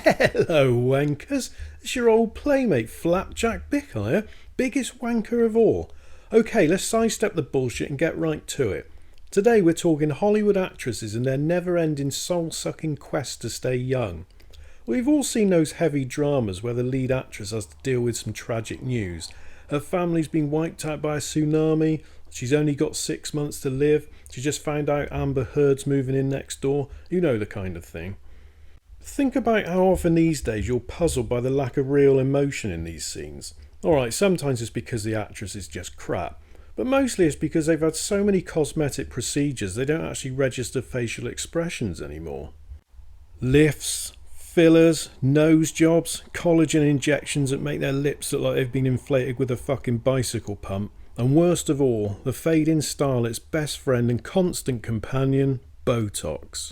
Hello, wankers. It's your old playmate Flapjack Bickire, biggest wanker of all. Okay, let's sidestep the bullshit and get right to it. Today we're talking Hollywood actresses and their never-ending soul-sucking quest to stay young. We've all seen those heavy dramas where the lead actress has to deal with some tragic news. Her family's been wiped out by a tsunami, she's only got 6 months to live, she just found out Amber Heard's moving in next door, you know the kind of thing. Think about how often these days you're puzzled by the lack of real emotion in these scenes. Alright, sometimes it's because the actress is just crap, but mostly it's because they've had so many cosmetic procedures they don't actually register facial expressions anymore. Lifts, fillers, nose jobs, collagen injections that make their lips look like they've been inflated with a fucking bicycle pump, and worst of all, the fading starlet's best friend and constant companion, Botox.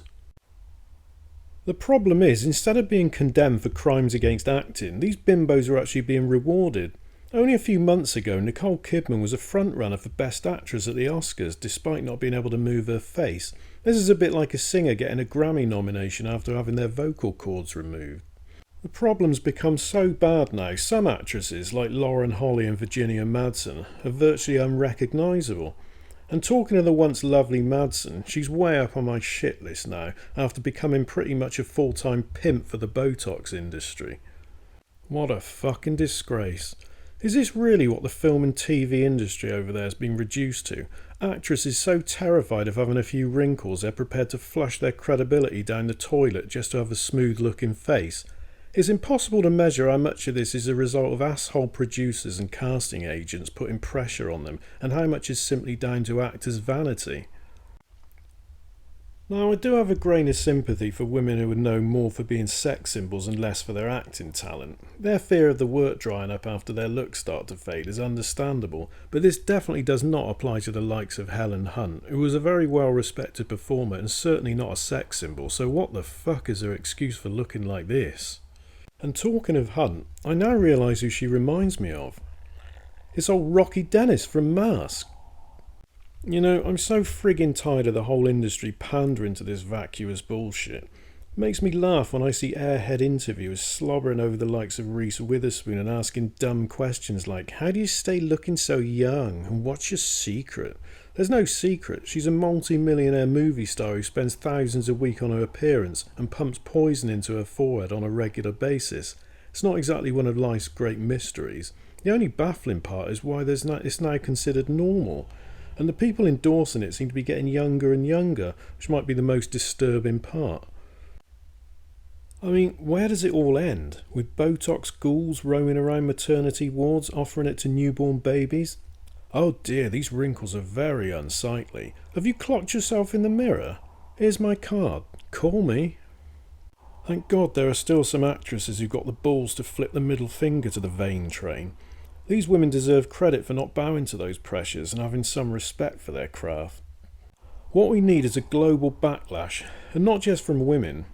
The problem is, instead of being condemned for crimes against acting, these bimbos are actually being rewarded. Only a few months ago, Nicole Kidman was a frontrunner for Best Actress at the Oscars, despite not being able to move her face. This is a bit like a singer getting a Grammy nomination after having their vocal cords removed. The problem's become so bad now, some actresses, like Lauren Holly and Virginia Madsen, are virtually unrecognisable. And talking of the once lovely Madsen, she's way up on my shit list now, after becoming pretty much a full-time pimp for the Botox industry. What a fucking disgrace. Is this really what the film and TV industry over there has been reduced to? Actresses so terrified of having a few wrinkles they're prepared to flush their credibility down the toilet just to have a smooth-looking face. It's impossible to measure how much of this is a result of asshole producers and casting agents putting pressure on them, and how much is simply down to actors' vanity. Now, I do have a grain of sympathy for women who are known more for being sex symbols and less for their acting talent. Their fear of the work drying up after their looks start to fade is understandable, but this definitely does not apply to the likes of Helen Hunt, who was a very well-respected performer and certainly not a sex symbol, so what the fuck is her excuse for looking like this? And talking of Hunt, I now realise who she reminds me of. It's old Rocky Dennis from Mask. You know, I'm so friggin' tired of the whole industry pandering to this vacuous bullshit. It makes me laugh when I see airhead interviewers slobbering over the likes of Reese Witherspoon and asking dumb questions like, how do you stay looking so young, and what's your secret? There's no secret. She's a multi-millionaire movie star who spends thousands a week on her appearance and pumps poison into her forehead on a regular basis. It's not exactly one of life's great mysteries. The only baffling part is why it's now considered normal. And the people endorsing it seem to be getting younger and younger, which might be the most disturbing part. I mean, where does it all end? With Botox ghouls roaming around maternity wards offering it to newborn babies? Oh dear, these wrinkles are very unsightly. Have you clocked yourself in the mirror? Here's my card. Call me. Thank God there are still some actresses who got the balls to flip the middle finger to the vain train. These women deserve credit for not bowing to those pressures and having some respect for their craft. What we need is a global backlash, and not just from women.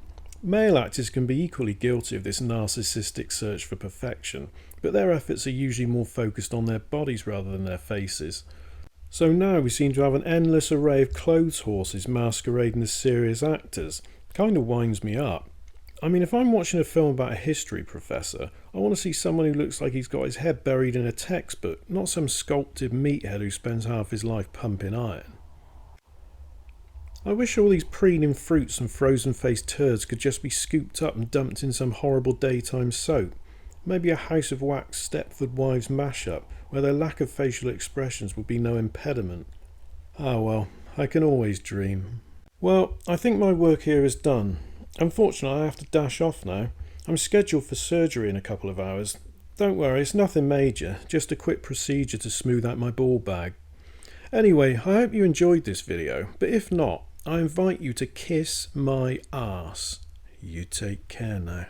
Male actors can be equally guilty of this narcissistic search for perfection, but their efforts are usually more focused on their bodies rather than their faces. So now we seem to have an endless array of clothes horses masquerading as serious actors. Kind of winds me up. I mean, if I'm watching a film about a history professor, I want to see someone who looks like he's got his head buried in a textbook, not some sculpted meathead who spends half his life pumping iron. I wish all these preening fruits and frozen-faced turds could just be scooped up and dumped in some horrible daytime soap. Maybe a House of Wax Stepford Wives mashup, where their lack of facial expressions would be no impediment. Ah well, I can always dream. Well, I think my work here is done. Unfortunately, I have to dash off now. I'm scheduled for surgery in a couple of hours. Don't worry, it's nothing major, just a quick procedure to smooth out my ball bag. Anyway, I hope you enjoyed this video, but if not, I invite you to kiss my arse. You take care now.